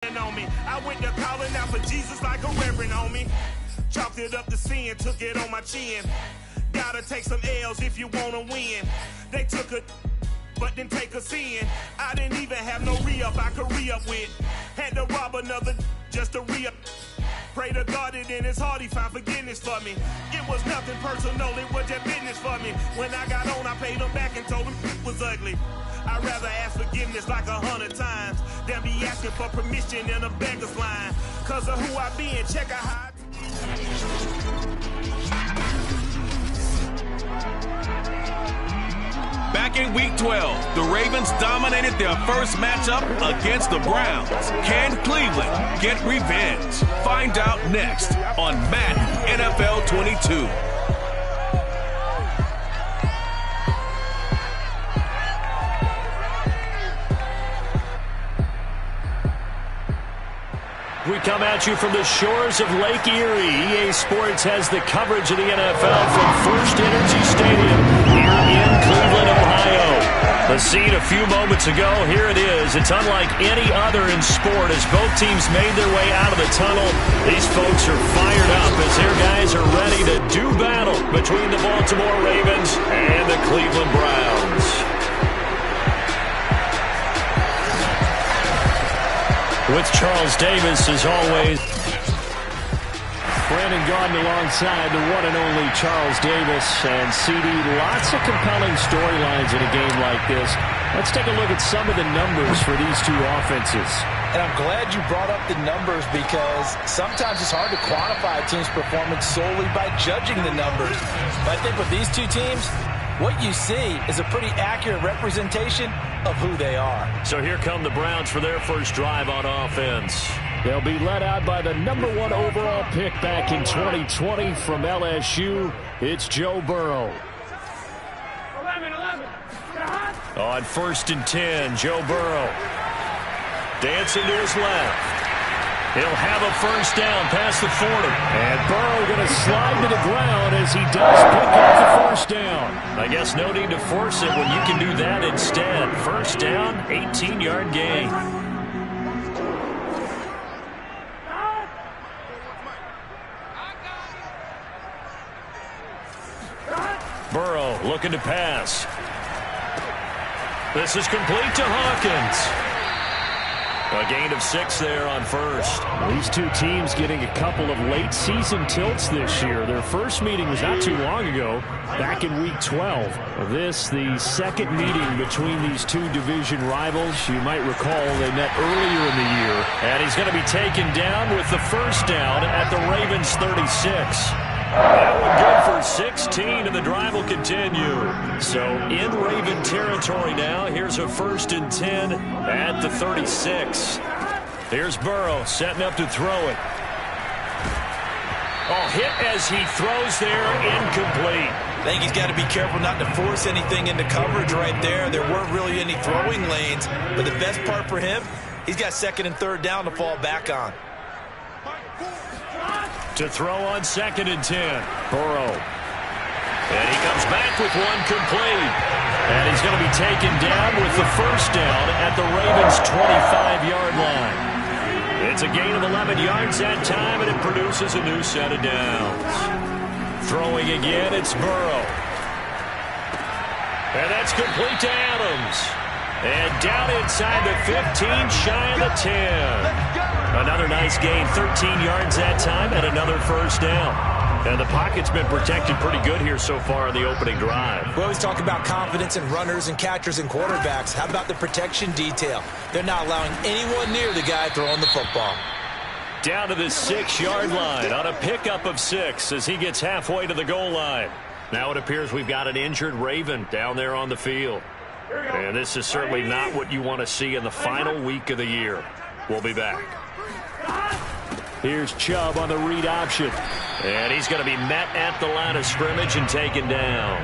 On me. I went to calling out for Jesus like a reverend on me. Chalked it up to sin, took it on my chin. Gotta take some L's if you wanna win. They took a but didn't take us in. I didn't even have no re-up I could re-up with. Had to rob another just to re-up. Pray to God that in his heart he found forgiveness for me. It was nothing personal, it was just business for me. When I got on, I paid him back and told him it was ugly. I'd rather ask forgiveness like 100 times than be asking for permission in a beggar's line. Cause of who I be and check out how Back in Week 12, the Ravens dominated their first matchup against the Browns. Can Cleveland get revenge? Find out next on Madden NFL 22. We come at you from the shores of Lake Erie. EA Sports has the coverage of the NFL from First Energy Stadium here in Cleveland, Ohio. The scene a few moments ago, here it is. It's unlike any other in sport as both teams made their way out of the tunnel. These folks are fired up as their guys are ready to do battle between the Baltimore Ravens and the Cleveland Browns. With Charles Davis, as always. Brandon Gaudin alongside the one and only Charles Davis. And CD, lots of compelling storylines in a game like this. Let's take a look at some of the numbers for these two offenses. And I'm glad you brought up the numbers because sometimes it's hard to quantify a team's performance solely by judging the numbers. But I think with these two teams, what you see is a pretty accurate representation of who they are. So here come the Browns for their first drive on offense. They'll be led out by the #1 overall pick back in 2020 from LSU. It's Joe Burrow. 11. On 1st and 10, Joe Burrow. Dancing to his left. He'll have a first down past the 40. And Burrow going to slide to the ground as he does pick up the first down. I guess no need to force it when you can do that instead. First down, 18-yard gain. Burrow looking to pass. This is complete to Hawkins. A gain of 6 there on first. These two teams getting a couple of late season tilts this year. Their first meeting was not too long ago, back in Week 12. This, the second meeting between these two division rivals. You might recall they met earlier in the year. And he's going to be taken down with the first down at the Ravens 36. That one good for 16, and the drive will continue. So in Raven territory now. Here's a 1st and 10 at the 36. Here's Burrow setting up to throw it. Oh, hit as he throws there, incomplete. I think he's got to be careful not to force anything into coverage right there. There weren't really any throwing lanes, but the best part for him, he's got 2nd and 3rd down to fall back on. To throw on 2nd and 10. Burrow. And he comes back with one complete. And he's going to be taken down with the first down at the Ravens' 25-yard line. It's a gain of 11 yards that time, and it produces a new set of downs. Throwing again, it's Burrow. And that's complete to Adams. And down inside the 15, shy of the 10. Another nice gain, 13 yards that time, and another first down. And the pocket's been protected pretty good here so far in the opening drive. We always talk about confidence in runners and catchers and quarterbacks. How about the protection detail? They're not allowing anyone near the guy throwing the football. Down to the 6-yard line on a pickup of 6 as he gets halfway to the goal line. Now it appears we've got an injured Raven down there on the field. And this is certainly not what you want to see in the final week of the year. We'll be back. Here's Chubb on the read option. And he's going to be met at the line of scrimmage and taken down.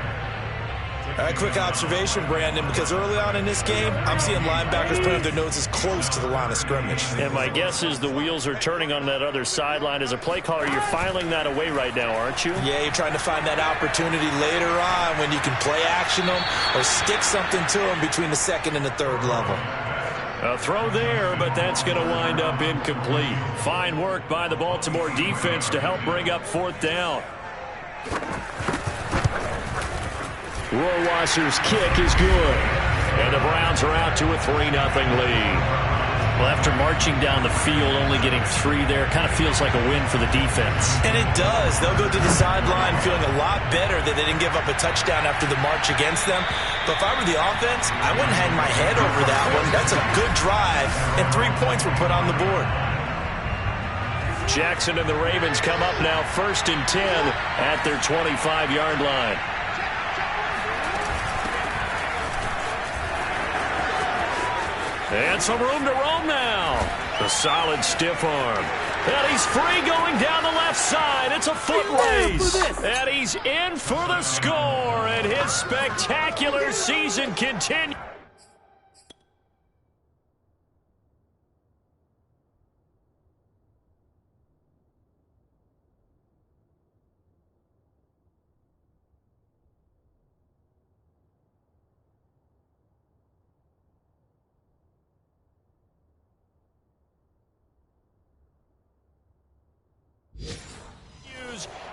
A quick observation, Brandon, because early on in this game, I'm seeing linebackers putting their noses close to the line of scrimmage. And my guess is the wheels are turning on that other sideline. As a play caller, you're filing that away right now, aren't you? Yeah, you're trying to find that opportunity later on when you can play action them or stick something to them between the 2nd and the 3rd level. A throw there, but that's going to wind up incomplete. Fine work by the Baltimore defense to help bring up 4th down. Rohrwasser's kick is good. And the Browns are out to a 3-0 lead. Well, after marching down the field, only getting 3 there, kind of feels like a win for the defense. And it does. They'll go to the sideline feeling a lot better that they didn't give up a touchdown after the march against them. But if I were the offense, I wouldn't hang my head over that one. That's a good drive, and 3 points were put on the board. Jackson and the Ravens come up now 1st and 10 at their 25-yard line. And some room to roam now. The solid stiff arm. And he's free going down the left side. It's a foot race. And he's in for the score. And his spectacular season continues.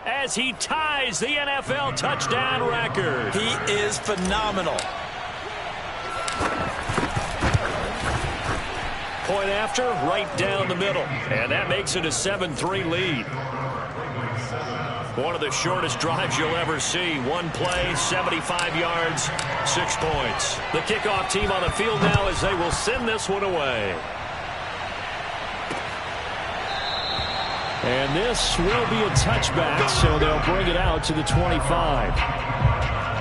As he ties the NFL touchdown record. He is phenomenal. Point after, right down the middle. And that makes it a 7-3 lead. One of the shortest drives you'll ever see. One play, 75 yards, 6 points. The kickoff team on the field now as they will send this one away. And this will be a touchback, so they'll bring it out to the 25.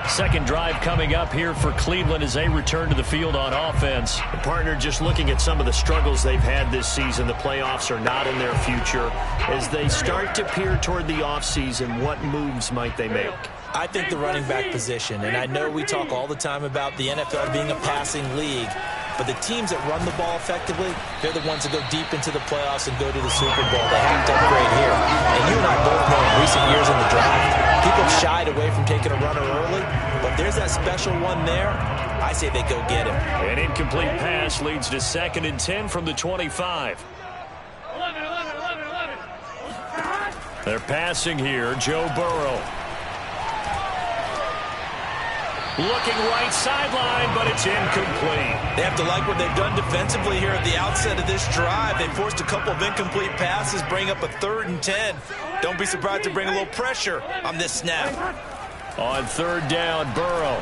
Second drive coming up here for Cleveland as they return to the field on offense. The partner, just looking at some of the struggles they've had this season, the playoffs are not in their future. As they start to peer toward the offseason, what moves might they make? I think the running back position, and I know we talk all the time about the NFL being a passing league, but the teams that run the ball effectively, they're the ones that go deep into the playoffs and go to the Super Bowl. They have to upgrade here. And you and I both know in recent years in the draft, people shied away from taking a runner early, but there's that special one there. I say they go get him. An incomplete pass leads to 2nd and 10 from the 25. They're passing here, Joe Burrow. Looking right sideline, but it's incomplete. They have to like what they've done defensively here at the outset of this drive. They forced a couple of incomplete passes, bring up a 3rd and 10. Don't be surprised to bring a little pressure on this snap. On 3rd down, Burrow.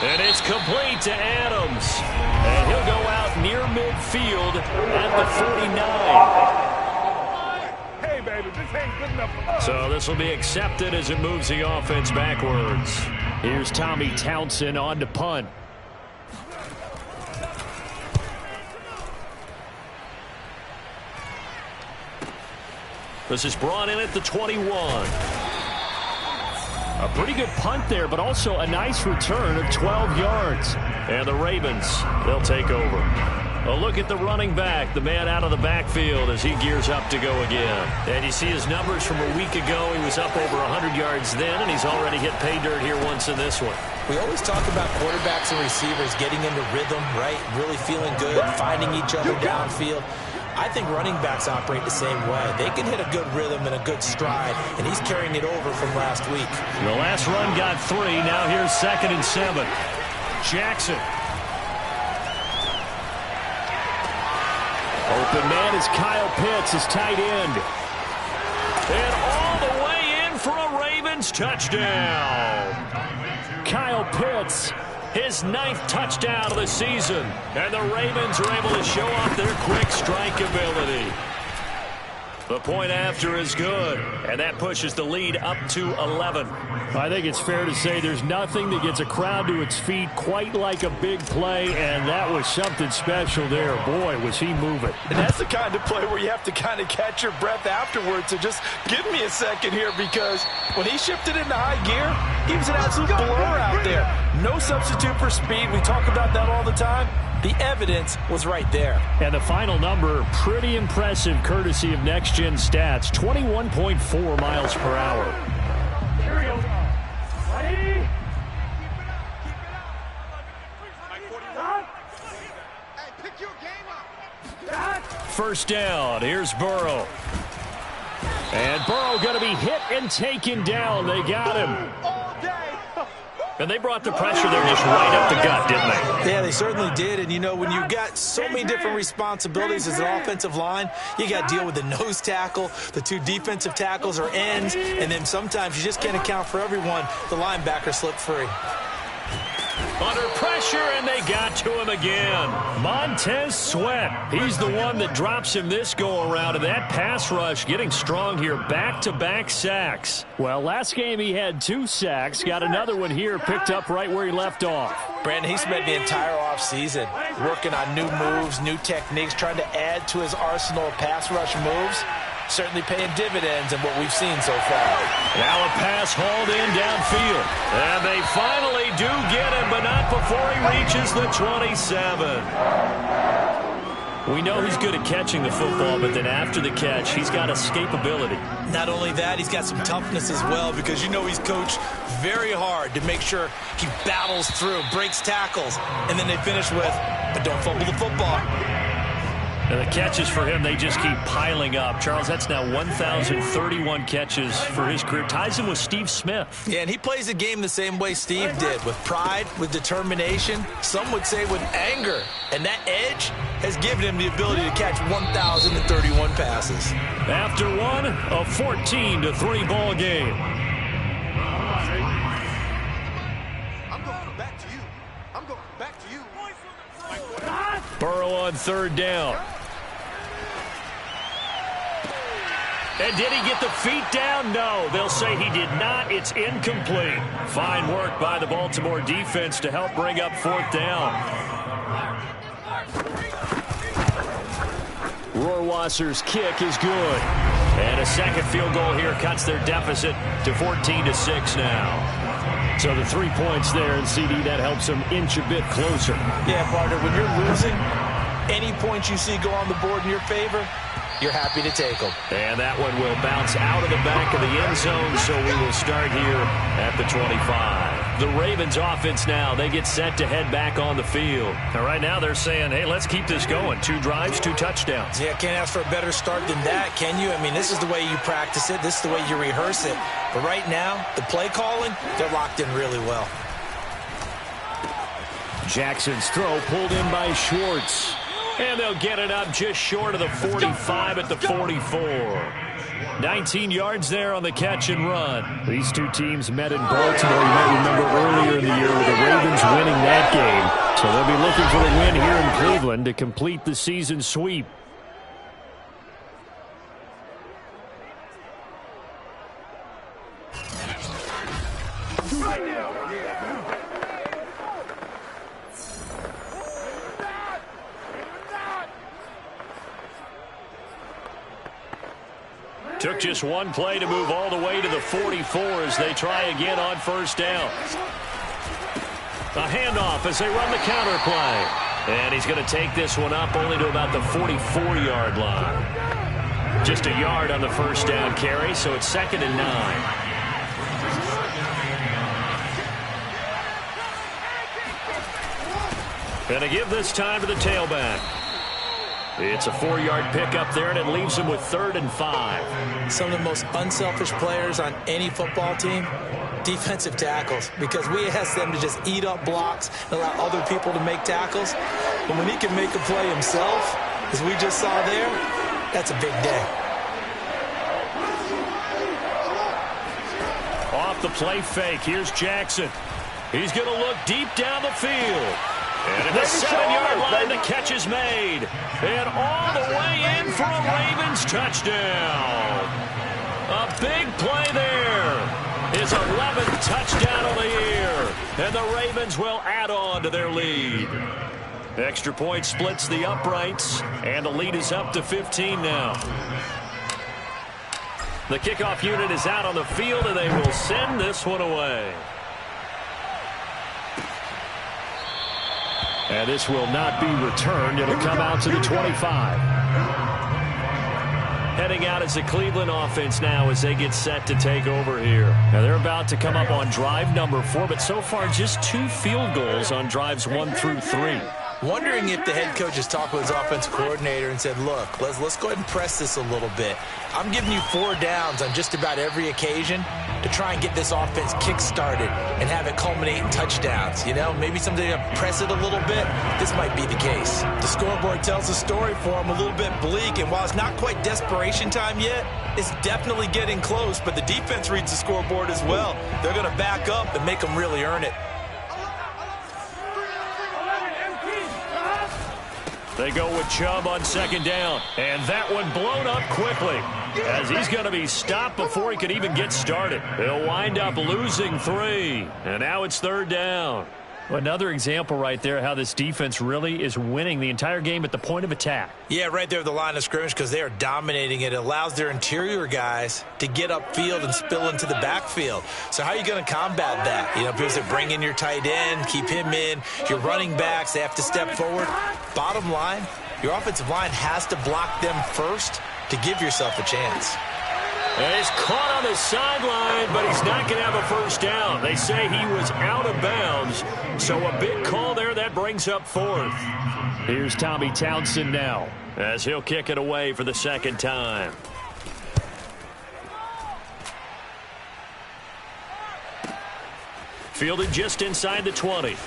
And it's complete to Adams. And he'll go out near midfield at the 49. So this will be accepted as it moves the offense backwards. Here's Tommy Townsend on to punt. This is brought in at the 21. A pretty good punt there, but also a nice return of 12 yards. And the Ravens, they'll take over. A look at the running back, the man out of the backfield as he gears up to go again. And you see his numbers from a week ago. He was up over 100 yards then, and he's already hit pay dirt here once in this one. We always talk about quarterbacks and receivers getting into rhythm, right? Really feeling good, finding each other downfield. I think running backs operate the same way. They can hit a good rhythm and a good stride, and he's carrying it over from last week. The last run got 3. Now here's 2nd and 7. Jackson. Open man is Kyle Pitts, his tight end. And all the way in for a Ravens touchdown. Kyle Pitts, his 9th touchdown of the season. And the Ravens are able to show off their quick strike ability. The point after is good, and that pushes the lead up to 11. I think it's fair to say there's nothing that gets a crowd to its feet quite like a big play, and that was something special there. Boy, was he moving. And that's the kind of play where you have to kind of catch your breath afterwards. So just give me a second here, because when he shifted into high gear, he was an absolute blur out there. No substitute for speed. We talk about that all the time. The evidence was right there. And the final number, pretty impressive, courtesy of Next Gen Stats, 21.4 miles per hour. first down. Here's Burrow. And Burrow going to be hit and taken down. They got him. And they brought the pressure there just right up the gut, didn't they? Yeah, they certainly did. And, you know, when you've got so many different responsibilities as an offensive line, you got to deal with the nose tackle, the two defensive tackles or ends, and then sometimes you just can't account for everyone. The linebacker slipped free. Under pressure, and they got to him again. Montez Sweat. He's the one that drops him this go-around, and that pass rush getting strong here. Back-to-back sacks. Well, last game he had 2 sacks. Got another one here, picked up right where he left off. Brandon, he spent the entire offseason working on new moves, new techniques, trying to add to his arsenal of pass rush moves. Certainly paying dividends in what we've seen so far. Now a pass hauled in downfield. And they finally do get him, but not before he reaches the 27. We know he's good at catching the football, but then after the catch, he's got escapability. Not only that, he's got some toughness as well, because you know he's coached very hard to make sure he battles through, breaks tackles, and then they finish with, but don't fumble the football. And the catches for him, they just keep piling up. Charles, that's now 1,031 catches for his career. Ties him with Steve Smith. Yeah, and he plays the game the same way Steve did, with pride, with determination, some would say with anger. And that edge has given him the ability to catch 1,031 passes. After one, a 14-3 ball game. Burrow on third down. And did he get the feet down? No. They'll say he did not. It's incomplete. Fine work by the Baltimore defense to help bring up fourth down. Rohrwasser's kick is good. And a second field goal here cuts their deficit to 14-6 now. So the 3 points there, and CD, that helps them inch a bit closer. Yeah, partner, when you're losing, any points you see go on the board in your favor, you're happy to take them. And that one will bounce out of the back of the end zone, so we will start here at the 25. The Ravens offense now, they get set to head back on the field. And right now they're saying, hey, let's keep this going. 2 drives, 2 touchdowns. Yeah, can't ask for a better start than that, can you? I mean, this is the way you practice it. This is the way you rehearse it. But right now, the play calling, they're locked in really well. Jackson's throw pulled in by Schwartz. And they'll get it up just short of the 45 at the 44. 19 yards there on the catch and run. These two teams met in Baltimore. You might remember earlier in the year with the Ravens winning that game. So they'll be looking for a win here in Cleveland to complete the season sweep. Took just one play to move all the way to the 44 as they try again on first down. A handoff as they run the counter play. And he's going to take this one up only to about the 44-yard line. Just a yard on the first down carry, so it's 2nd and 9. Going to give this time to the tailback. It's a 4-yard pickup there, and it leaves him with 3rd and 5. Some of the most unselfish players on any football team, defensive tackles, because we ask them to just eat up blocks and allow other people to make tackles. But when he can make a play himself, as we just saw there, that's a big day. Off the play fake, here's Jackson. He's going to look deep down the field. And at the 7-yard line, the catch is made. And all the way in for a Ravens touchdown. A big play there. His 11th touchdown of the year. And the Ravens will add on to their lead. Extra point splits the uprights. And the lead is up to 15 now. The kickoff unit is out on the field, and they will send this one away. And this will not be returned. It'll come out to the 25. Heading out as the Cleveland offense now as they get set to take over here. Now they're about to come up on drive number 4, but so far just 2 field goals on drives 1 through 3. Wondering if the head coach has talked with his offensive coordinator and said, look, let's go ahead and press this a little bit. I'm giving you 4 downs on just about every occasion to try and get this offense kick-started and have it culminate in touchdowns. You know, maybe something to press it a little bit. This might be the case. The scoreboard tells the story for him, a little bit bleak, and while it's not quite desperation time yet, it's definitely getting close, but the defense reads the scoreboard as well. They're going to back up and make them really earn it. They go with Chubb on second down, and that one blown up quickly as he's going to be stopped before he can even get started. He'll wind up losing 3, and now it's third down. Another example right there how this defense really is winning the entire game at the point of attack. Yeah, right there at the line of scrimmage because they are dominating it. It allows their interior guys to get upfield and spill into the backfield. So how are you going to combat that? You know, because they bring in your tight end, keep him in. Your running backs, they have to step forward. Bottom line, your offensive line has to block them first to give yourself a chance. And he's caught on the sideline, but he's not going to have a first down. They say he was out of bounds, so a big call there that brings up 4th. Here's Tommy Townsend now as he'll kick it away for the second time. Fielded just inside the 20.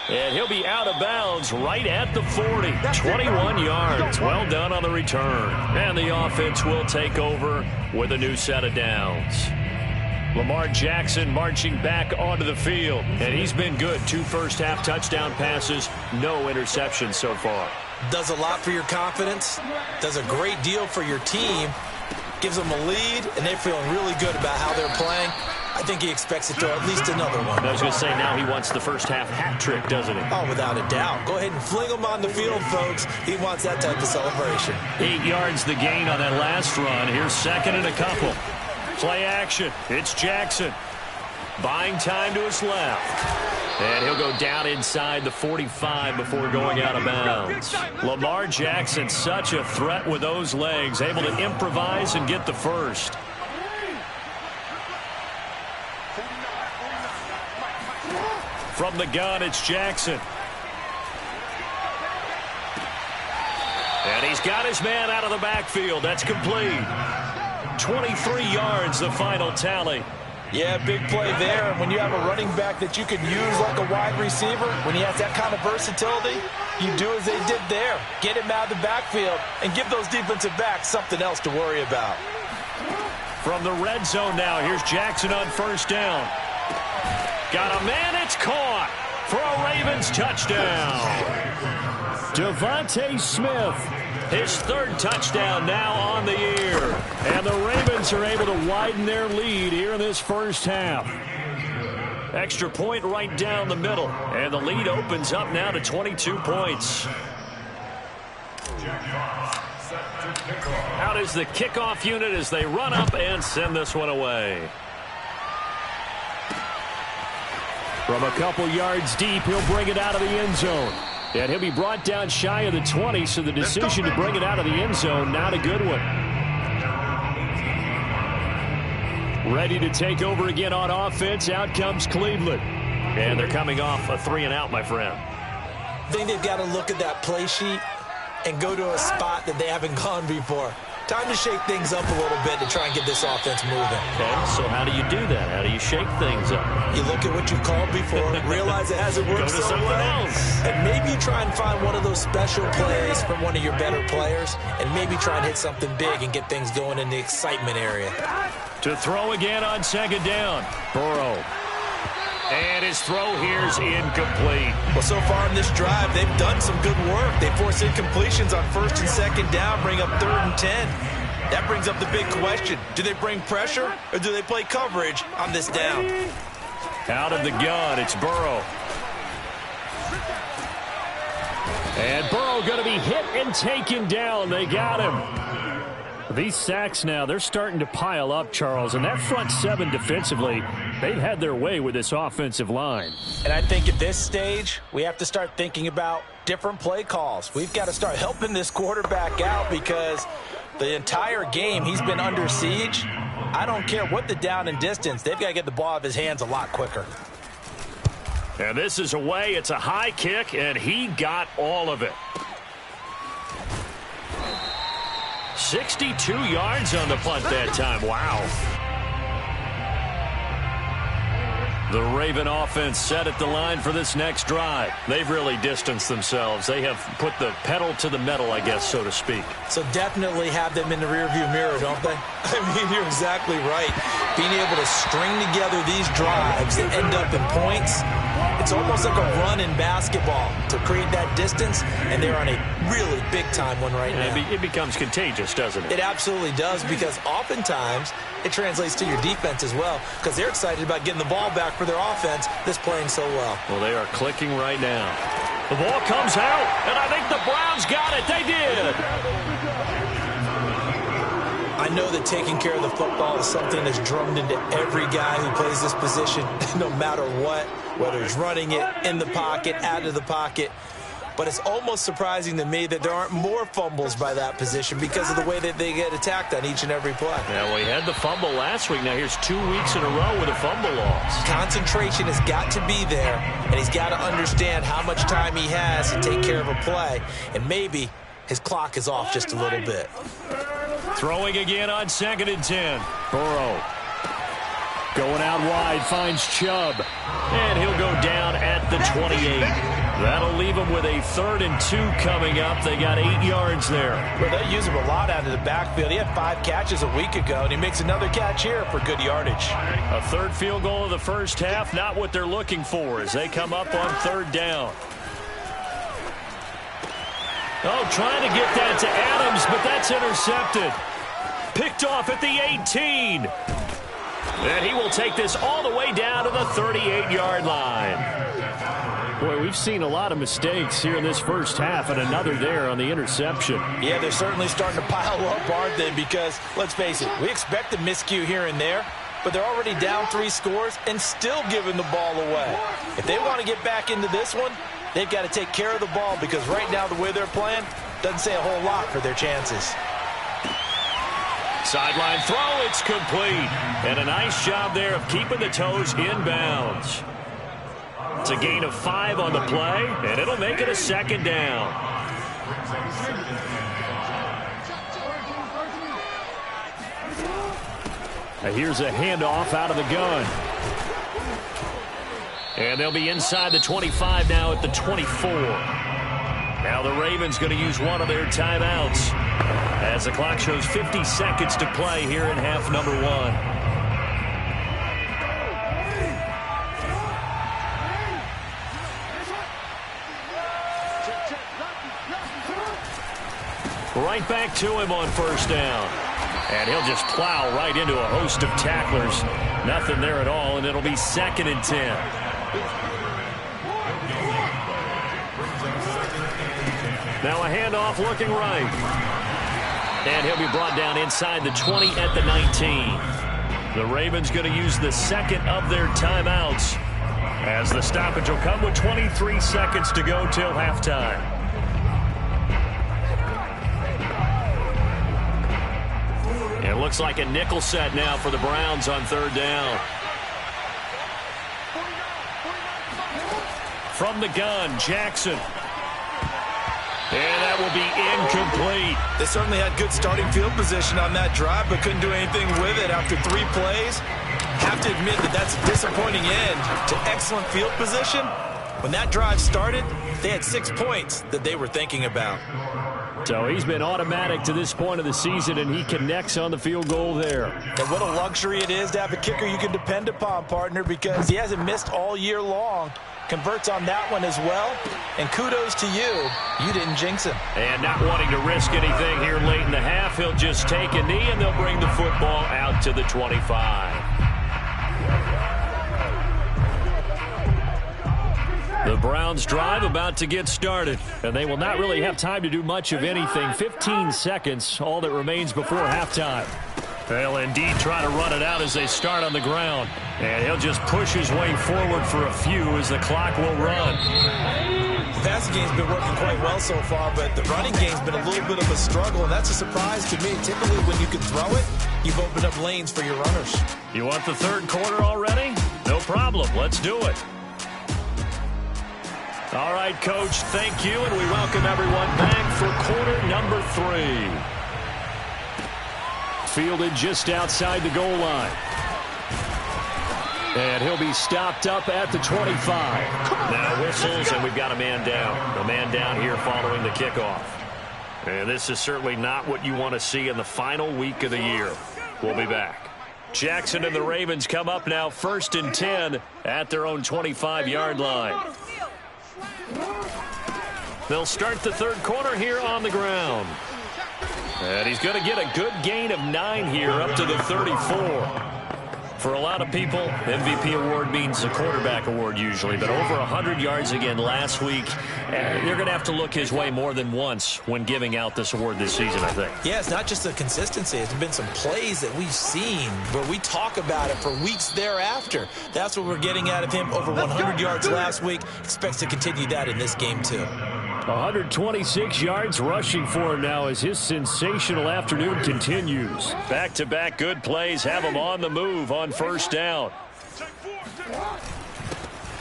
And he'll be out of bounds right at the 40. 21 yards. Well done on the return. And the offense will take over with a new set of downs. Lamar Jackson marching back onto the field. And he's been good. 2 first-half touchdown passes. No interceptions so far. Does a lot for your confidence. Does a great deal for your team. Gives them a lead, and they're feeling really good about how they're playing. I think he expects to throw at least another one. I was going to say, now he wants the first half hat trick, doesn't he? Oh, without a doubt. Go ahead and fling him on the field, folks. He wants that type of celebration. 8 yards the gain on that last run. Here's second and a couple. Play action. It's Jackson. Buying time to his left. And he'll go down inside the 45 before going out of bounds. Lamar Jackson, such a threat with those legs, able to improvise and get the first. From the gun, it's Jackson. And he's got his man out of the backfield. That's complete. 23 yards, the final tally. Yeah, big play there. And when you have a running back that you can use like a wide receiver, when he has that kind of versatility, you do as they did there. Get him out of the backfield and give those defensive backs something else to worry about. From the red zone now, here's Jackson on first down. Got a man, it's caught for a Ravens touchdown. Devontae Smith, his 3rd touchdown now on the year. And the Ravens are able to widen their lead here in this first half. Extra point right down the middle. And the lead opens up now to 22 points. Out is the kickoff unit as they run up and send this one away. From a couple yards deep, he'll bring it out of the end zone. And he'll be brought down shy of the 20, so the decision to bring it out of the end zone, not a good one. Ready to take over again on offense. Out comes Cleveland. And they're coming off a 3-and-out, my friend. I think they've got to look at that play sheet and go to a spot that they haven't gone before. Time to shake things up a little bit to try and get this offense moving. Okay, so how do you do that? How do you shake things up? You look at what you've called before, realize it hasn't worked so well, and maybe you try and find one of those special plays from one of your better players, and maybe try and hit something big and get things going in the excitement area. To throw again on second down, Burrow. And his throw here's incomplete. Well, so far in this drive, they've done some good work. They force incompletions on first and second down, bring up 3rd and 10. That brings up the big question. Do they bring pressure or do they play coverage on this down? Out of the gun, it's Burrow. And Burrow going to be hit and taken down. They got him. These sacks now, they're starting to pile up, Charles. And that front 7 defensively, they've had their way with this offensive line. And I think at this stage, we have to start thinking about different play calls. We've got to start helping this quarterback out because the entire game he's been under siege. I don't care what the down and distance. They've got to get the ball out of his hands a lot quicker. And this is away. It's a high kick, and he got all of it. 62 yards on the punt that time. Wow. The Raven offense set at the line for this next drive. They've really distanced themselves. They have put the pedal to the metal, I guess, so to speak. So definitely have them in the rearview mirror, don't they? I mean, you're exactly right. Being able to string together these drives that end up in points, it's almost like a run in basketball to create that distance, and they're on a really big-time one right now. It becomes contagious, doesn't it? It absolutely does, because oftentimes it translates to your defense as well, because they're excited about getting the ball back for their offense that's playing so well. Well, they are clicking right now. The ball comes out, and I think the Browns got it. They did. I know that taking care of the football is something that's drummed into every guy who plays this position, no matter what, whether he's running it, in the pocket, out of the pocket. But it's almost surprising to me that there aren't more fumbles by that position because of the way that they get attacked on each and every play. Yeah, well, he had the fumble last week. Now here's 2 weeks in a row with a fumble loss. Concentration has got to be there, and he's got to understand how much time he has to take care of a play. And maybe his clock is off just a little bit. Throwing again on 2nd and 10. Burrow going out wide, finds Chubb. And he'll go down at the 28. That'll leave him with a 3rd and 2 coming up. They got 8 yards there. Well, they use him a lot out of the backfield. He had 5 catches a week ago, and he makes another catch here for good yardage. A 3rd field goal of the first half, not what they're looking for as they come up on 3rd down. Oh, trying to get that to Adams, but that's intercepted. Picked off at the 18. And he will take this all the way down to the 38-yard line. Boy, we've seen a lot of mistakes here in this first half, and another there on the interception. Yeah, they're certainly starting to pile up, aren't they? Because, let's face it, we expect a miscue here and there, but they're already down 3 scores and still giving the ball away. If they want to get back into this one, they've got to take care of the ball, because right now the way they're playing doesn't say a whole lot for their chances. Sideline throw, it's complete. And a nice job there of keeping the toes inbounds. It's a gain of 5 on the play, and it'll make it a 2nd down. Here's a handoff out of the gun. And they'll be inside the 25 now at the 24. Now the Ravens going to use one of their timeouts as the clock shows 50 seconds to play here in half number 1. Right back to him on 1st down. And he'll just plow right into a host of tacklers. Nothing there at all, and it'll be 2nd and 10. Now a handoff looking right. And he'll be brought down inside the 20 at the 19. The Ravens going to use the 2nd of their timeouts as the stoppage will come with 23 seconds to go till halftime. It looks like a nickel set now for the Browns on 3rd down. From the gun, Jackson. And that will be incomplete. They certainly had good starting field position on that drive, but couldn't do anything with it after 3 plays. Have to admit that that's a disappointing end to excellent field position. When that drive started, they had 6 points that they were thinking about. So he's been automatic to this point of the season, and he connects on the field goal there. And what a luxury it is to have a kicker you can depend upon, partner, because he hasn't missed all year long. Converts on that one as well. And kudos to you. You didn't jinx him. And not wanting to risk anything here late in the half, he'll just take a knee, and they'll bring the football out to the 25. The Browns drive about to get started, and they will not really have time to do much of anything. 15 seconds, all that remains before halftime. They'll indeed try to run it out as they start on the ground. And he'll just push his way forward for a few as the clock will run. The passing game's been working quite well so far, but the running game's been a little bit of a struggle, and that's a surprise to me. Typically, when you can throw it, you've opened up lanes for your runners. You want the 3rd quarter already? No problem. Let's do it. All right, Coach, thank you, and we welcome everyone back for quarter number 3. Fielded just outside the goal line. And he'll be stopped up at the 25. Now whistles, and we've got a man down. A man down here following the kickoff. And this is certainly not what you want to see in the final week of the year. We'll be back. Jackson and the Ravens come up now 1st and 10 at their own 25-yard line. They'll start the third quarter here on the ground. And he's going to get a good gain of 9 here up to the 34. For a lot of people, MVP award means a quarterback award usually, but over 100 yards again last week. They're going to have to look his way more than once when giving out this award this season, I think. Yeah, it's not just the consistency. It's been some plays that we've seen where we talk about it for weeks thereafter. That's what we're getting out of him. Over 100 yards last week. Expects to continue that in this game, too. 126 yards rushing for him now as his sensational afternoon continues. Back-to-back good plays have him on the move on first down.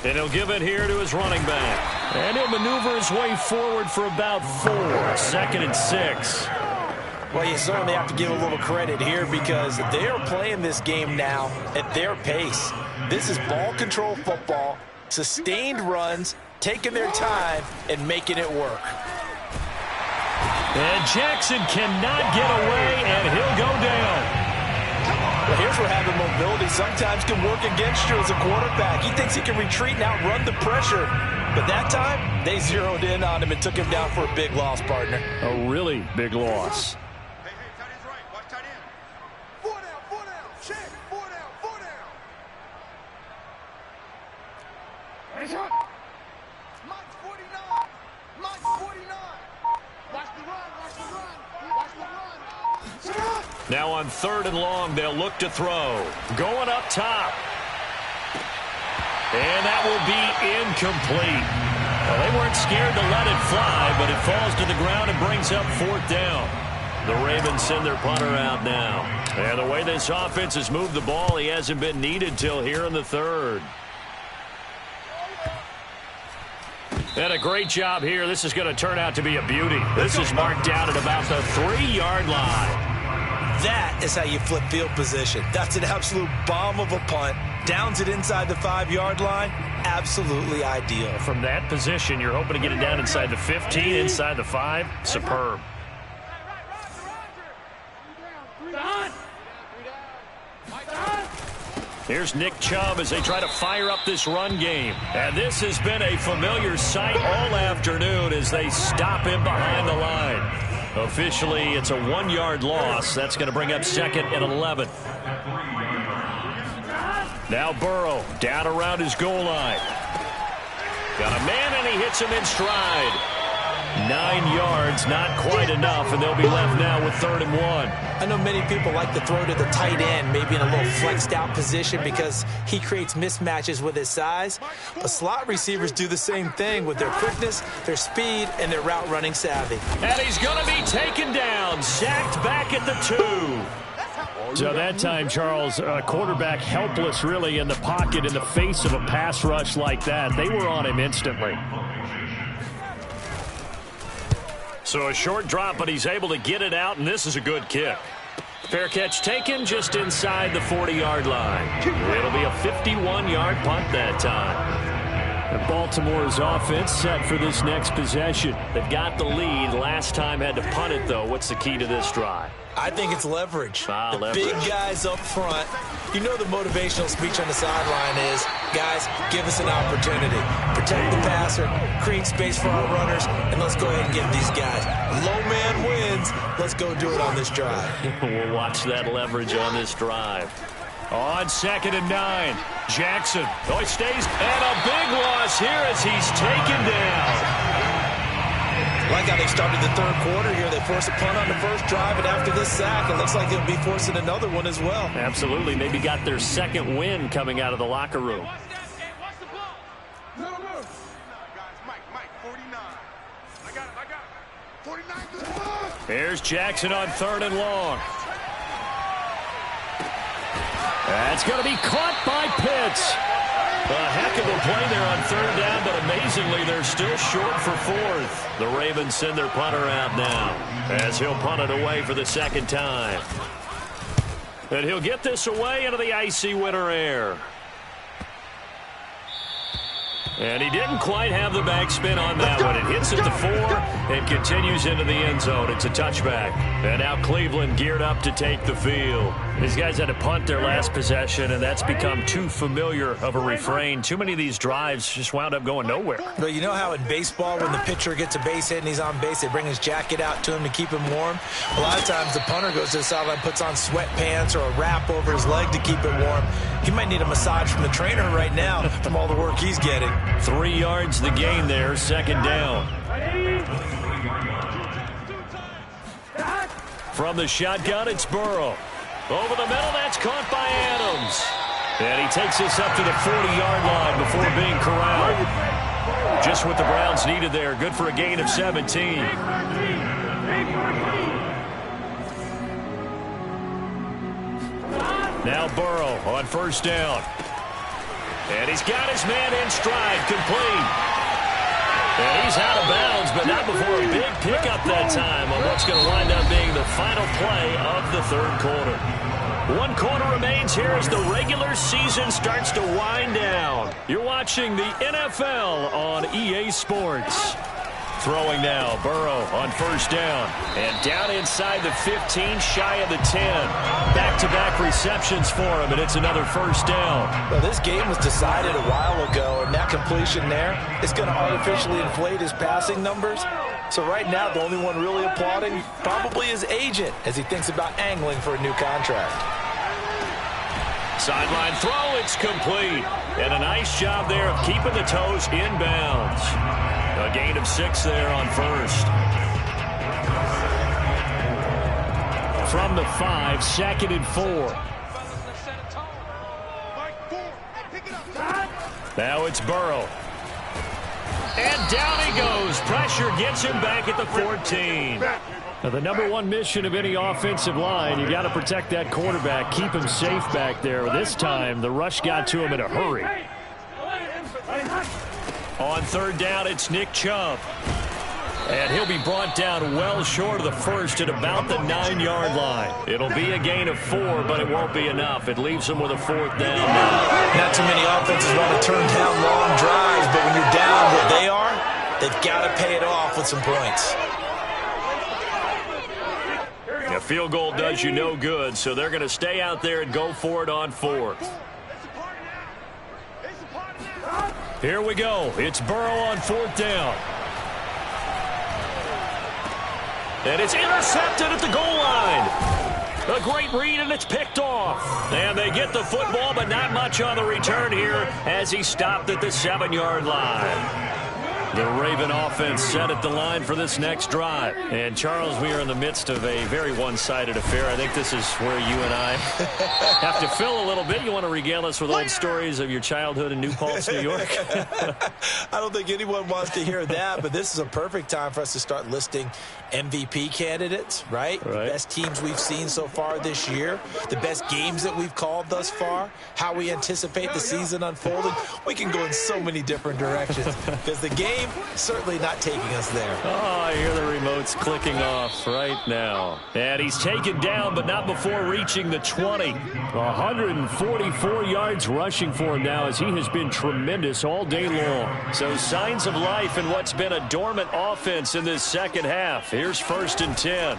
And he'll give it here to his running back. And he'll maneuver his way forward for about 4. 2nd and 6. Well, you certainly have to give a little credit here because they are playing this game now at their pace. This is ball control football, sustained runs, taking their time and making it work. And Jackson cannot get away, and he'll go down. Well, here's where having mobility sometimes can work against you as a quarterback. He thinks he can retreat and outrun the pressure. But that time, they zeroed in on him and took him down for a big loss, partner. A really big loss. Hey, tight end's right. Watch tight end. 4 down. Check. 4 down. Nice shot. Mike's 49. Watch the run. Now on 3rd and long, they'll look to throw. Going up top. And that will be incomplete. Well, they weren't scared to let it fly, but it falls to the ground and brings up 4th down. The Ravens send their punter out now. And the way this offense has moved the ball, he hasn't been needed till here in the 3rd. And a great job here. This is going to turn out to be a beauty. This is marked down at about the 3-yard line. That is how you flip field position. That's an absolute bomb of a punt. Downs it inside the 5-yard line. Absolutely ideal. From that position, you're hoping to get it down inside the 15, inside the 5. Superb. Here's Nick Chubb as they try to fire up this run game. And this has been a familiar sight all afternoon as they stop him behind the line. Officially, it's a 1-yard loss. That's going to bring up 2nd and 11. Now Burrow down around his goal line. Got a man, and he hits him in stride. 9 yards, not quite enough, and they'll be left now with 3rd and 1. I know many people like to throw to the tight end, maybe in a little flexed out position because he creates mismatches with his size. But slot receivers do the same thing with their quickness, their speed, and their route running savvy. And he's going to be taken down, sacked back at the 2. So that time, Charles, quarterback helpless really in the pocket in the face of a pass rush like that. They were on him instantly. So a short drop, but he's able to get it out, and this is a good kick. Fair catch taken just inside the 40-yard line. It'll be a 51-yard punt that time. And Baltimore's offense set for this next possession. They've got the lead. Last time had to punt it, though. What's the key to this drive? I think it's leverage. Leverage. Big guys up front. You know the motivational speech on the sideline is, guys, give us an opportunity. Protect the passer, create space for our runners, and let's go ahead and get these guys. Low man wins. Let's go do it on this drive. We'll watch that leverage on this drive. On 2nd and 9, Jackson. Oh, he stays. And a big loss here as he's taken down. Like how they started the 3rd quarter here. They forced a punt on the first drive, and after this sack, it looks like they'll be forcing another one as well. Absolutely. Maybe got their 2nd win coming out of the locker room. Here's Jackson on 3rd and long. That's going to be caught by Pitts. A heck of a play there on third down, but amazingly, they're still short for fourth. The Ravens send their punter out now as he'll punt it away for the second time. And he'll get this away into the icy winter air. And he didn't quite have the backspin on that one. It hits at the 4 and continues into the end zone. It's a touchback. And now Cleveland geared up to take the field. These guys had to punt their last possession, and that's become too familiar of a refrain. Too many of these drives just wound up going nowhere. But you know how in baseball, when the pitcher gets a base hit and he's on base, they bring his jacket out to him to keep him warm? A lot of times the punter goes to the sideline, puts on sweatpants or a wrap over his leg to keep it warm. He might need a massage from the trainer right now from all the work he's getting. 3 yards the gain there, second down. From the shotgun, it's Burrow. Over the middle, that's caught by Adams. And he takes this up to the 40-yard line before being corralled. Just what the Browns needed there. Good for a gain of 17. Now Burrow on first down. And he's got his man in stride, complete. And he's out of bounds, but not before a big pickup that time on what's going to wind up being the final play of the third quarter. 1 quarter remains here as the regular season starts to wind down. You're watching the NFL on EA Sports. Throwing now, Burrow on first down. And down inside the 15, shy of the 10. Back-to-back receptions for him, and it's another first down. Well, this game was decided a while ago, and that completion there is going to artificially inflate his passing numbers. So right now, the only one really applauding probably his agent as he thinks about angling for a new contract. Sideline throw, it's complete. And a nice job there of keeping the toes inbounds. A gain of 6 there on first. From the 5, second and 4. Now it's Burrow. And down he goes. Pressure gets him back at the 14. Now, the number one mission of any offensive line, you got to protect that quarterback, keep him safe back there. This time, the rush got to him in a hurry. On third down, it's Nick Chubb. And he'll be brought down well short of the first at about the 9-yard line. It'll be a gain of 4, but it won't be enough. It leaves him with a 4th down now. Not too many offenses want to turn down long drives, but when you're down what they are, they've got to pay it off with some points. A field goal does you no good, so they're going to stay out there and go for it on 4th. Here we go. It's Burrow on 4th down. And it's intercepted at the goal line. A great read, and it's picked off. And they get the football, but not much on the return here as he stopped at the 7-yard line. The Raven offense set at the line for this next drive. And, Charles, we are in the midst of a very one-sided affair. I think this is where you and I have to fill a little bit. You want to regale us with old stories of your childhood in New Paltz, New York? I don't think anyone wants to hear that, but this is a perfect time for us to start listing MVP candidates, right? The best teams we've seen so far this year, the best games that we've called thus far, how we anticipate the season unfolding. We can go in so many different directions because the game certainly not taking us there. Oh, I hear the remotes clicking off right now. And he's taken down, but not before reaching the 20. 144 yards rushing for him now as he has been tremendous all day long. So signs of life in what's been a dormant offense in this second half. Here's 1st and 10.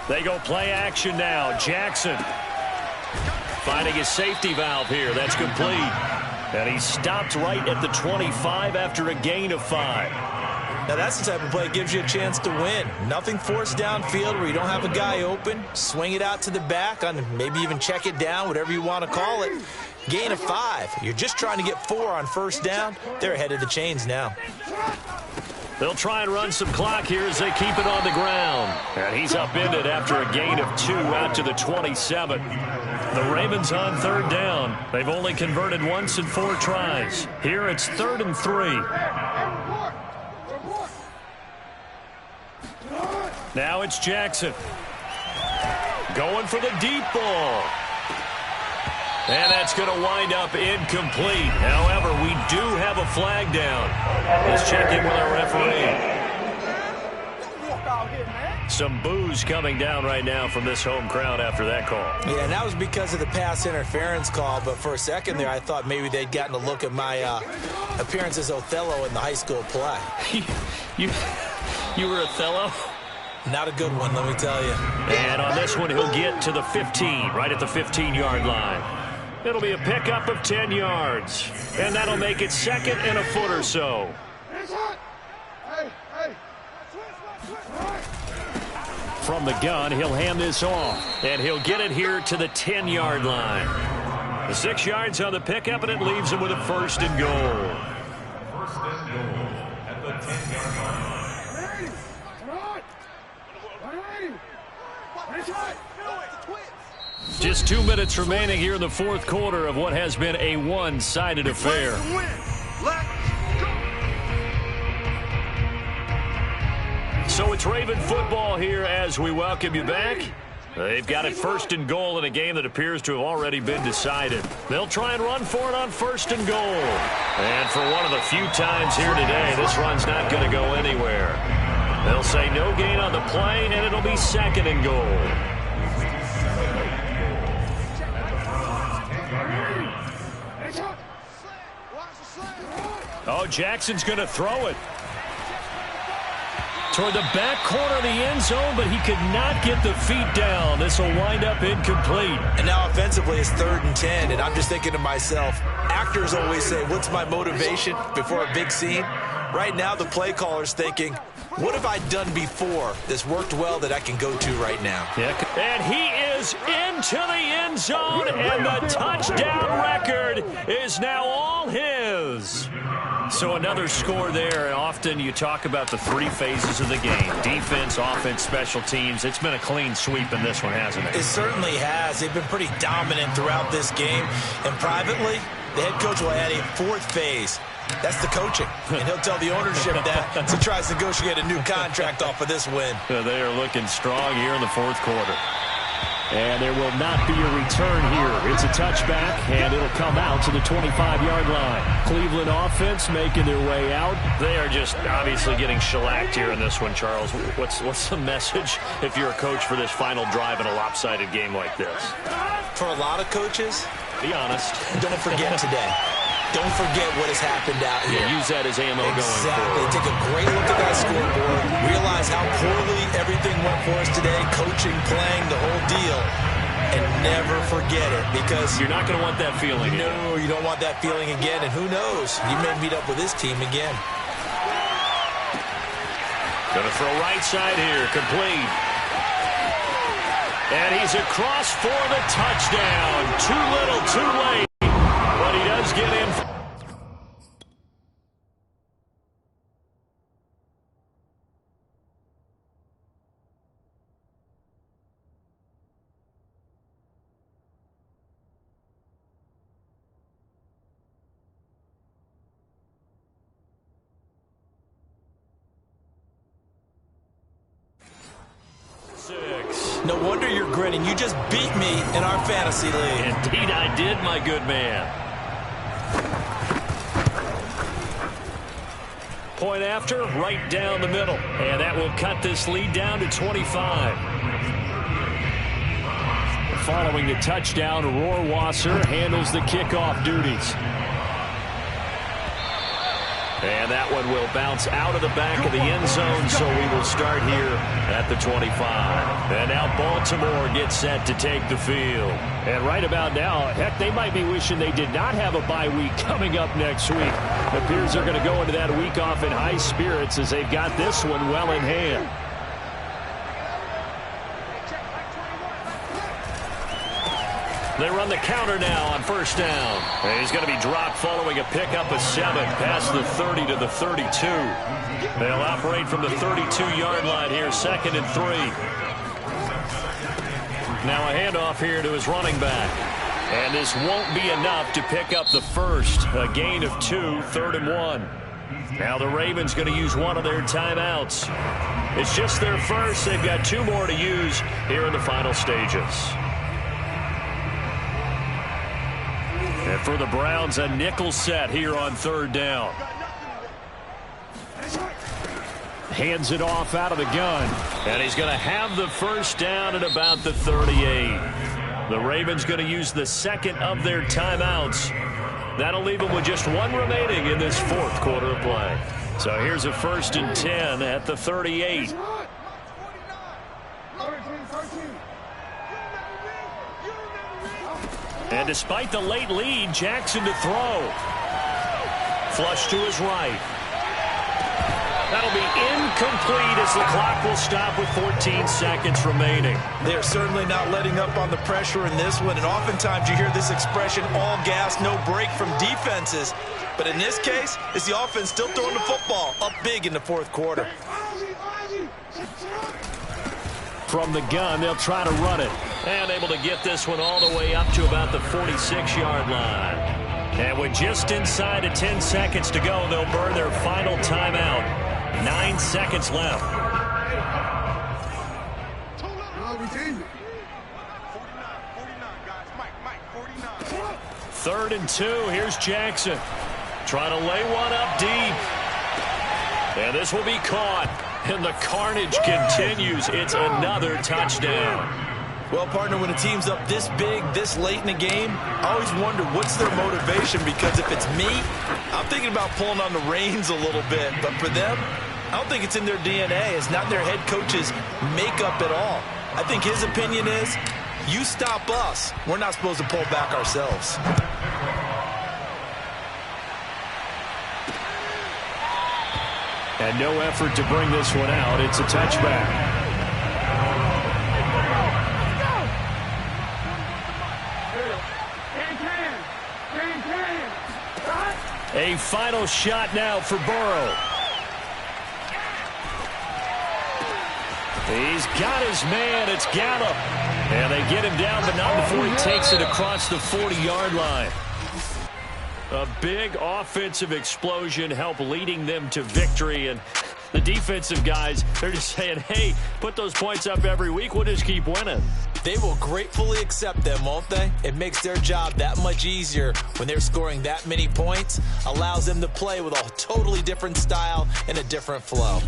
They go play action now. Jackson finding his safety valve here. That's complete. And he stopped right at the 25 after a gain of 5. Now that's the type of play that gives you a chance to win. Nothing forced downfield where you don't have a guy open. Swing it out to the back, on maybe even check it down, whatever you want to call it. Gain of 5. You're just trying to get 4 on first down. They're ahead of the chains now. They'll try and run some clock here as they keep it on the ground. And he's upended after a gain of 2 out to the 27. The Ravens on third down. They've only converted once in 4 tries. Here it's 3rd and 3. Now it's Jackson. Going for the deep ball. And that's going to wind up incomplete. However, we do have a flag down. Let's check in with our referee. Some boos coming down right now from this home crowd after that call. Yeah, and that was because of the pass interference call. But for a second there, I thought maybe they'd gotten a look at my appearance as Othello in the high school play. You were Othello? Not a good one, let me tell you. And on this one, he'll get to the 15, right at the 15-yard line. It'll be a pickup of 10 yards. And that'll make it second and a foot or so. From the gun, he'll hand this off. And he'll get it here to the 10-yard line. The 6 yards on the pickup, and it leaves him with a first and goal. First and goal at the 10-yard line. Just 2 minutes remaining here in the fourth quarter of what has been a one-sided affair. So it's Raven football here as we welcome you back. They've got it first and goal in a game that appears to have already been decided. They'll try and run for it on first and goal. And for one of the few times here today, this run's not going to go anywhere. They'll say no gain on the play, and it'll be second and goal. Oh, Jackson's going to throw it toward the back corner of the end zone, but he could not get the feet down. This will wind up incomplete. And now offensively it's 3rd and 10, and I'm just thinking to myself, actors always say, what's my motivation before a big scene? Right now the play caller's thinking, what have I done before that's worked well that I can go to right now? Yeah. And he is into the end zone, and the touchdown record is now all his. So another score there, and often you talk about the 3 phases of the game. Defense, offense, special teams. It's been a clean sweep in this one, hasn't it? It certainly has. They've been pretty dominant throughout this game. And privately, the head coach will add a 4th phase. That's the coaching. And he'll tell the ownership that as he tries to negotiate a new contract off of this win. They are looking strong here in the fourth quarter. And there will not be a return here. It's a touchback, and it'll come out to the 25-yard line. Cleveland offense making their way out. They are just obviously getting shellacked here in this one, Charles. What's the message if you're a coach for this final drive in a lopsided game like this? For a lot of coaches, be honest. Don't forget today. Don't forget what has happened out here. Yeah, use that as ammo going forward. Take a great look at that scoreboard. Realize how poorly everything went for us today. Coaching, playing, the whole deal. And never forget it, because you're not going to want that feeling again. No, you don't want that feeling again. And who knows? You may meet up with this team again. Going to throw right side here. Complete. And he's across for the touchdown. Too little, too late. But he does get in. 6. No wonder you're grinning. You just beat me in our fantasy league. Indeed I did, my good man. Point after, right down the middle. And that will cut this lead down to 25. Following the touchdown, Rohrwasser handles the kickoff duties. And that one will bounce out of the back of the end zone, so we will start here at the 25. And now Baltimore gets set to take the field. And right about now, heck, they might be wishing they did not have a bye week coming up next week. It appears they're going to go into that week off in high spirits as they've got this one well in hand. They run the counter now on first down. And he's going to be dropped following a pickup of 7 past the 30 to the 32. They'll operate from the 32-yard line here, 2nd and 3. Now a handoff here to his running back. And this won't be enough to pick up the first. A gain of 2, 3rd and 1. Now the Ravens going to use one of their timeouts. It's just their first. They've got 2 more to use here in the final stages. For the Browns, a nickel set here on third down. Hands it off out of the gun. And he's going to have the first down at about the 38. The Ravens going to use the second of their timeouts. That'll leave them with just one remaining in this fourth quarter of play. So here's a 1st and 10 at the 38. And despite the late lead, Jackson to throw. Flush to his right. That'll be incomplete as the clock will stop with 14 seconds remaining. They're certainly not letting up on the pressure in this one, and oftentimes you hear this expression, all gas, no break from defenses. But in this case, it's the offense still throwing the football up big in the fourth quarter. From the gun, they'll try to run it. And able to get this one all the way up to about the 46-yard line. And with just inside of 10 seconds to go, they'll burn their final timeout. 9 seconds left. 3rd and 2. Here's Jackson. Trying to lay one up deep. And this will be caught. And the carnage continues. It's another touchdown. Well, partner, when a team's up this big, this late in the game, I always wonder what's their motivation, because if it's me, I'm thinking about pulling on the reins a little bit. But for them, I don't think it's in their DNA. It's not in their head coach's makeup at all. I think his opinion is, you stop us, we're not supposed to pull back ourselves. And no effort to bring this one out. It's a touchback. A final shot now for Burrow. He's got his man. It's Gallup. And they get him down, but not before he takes it across the 40-yard line. A big offensive explosion helped leading them to victory. And the defensive guys, they're just saying, hey, put those points up every week. We'll just keep winning. They will gratefully accept them, won't they? It makes their job that much easier when they're scoring that many points. Allows them to play with a totally different style and a different flow.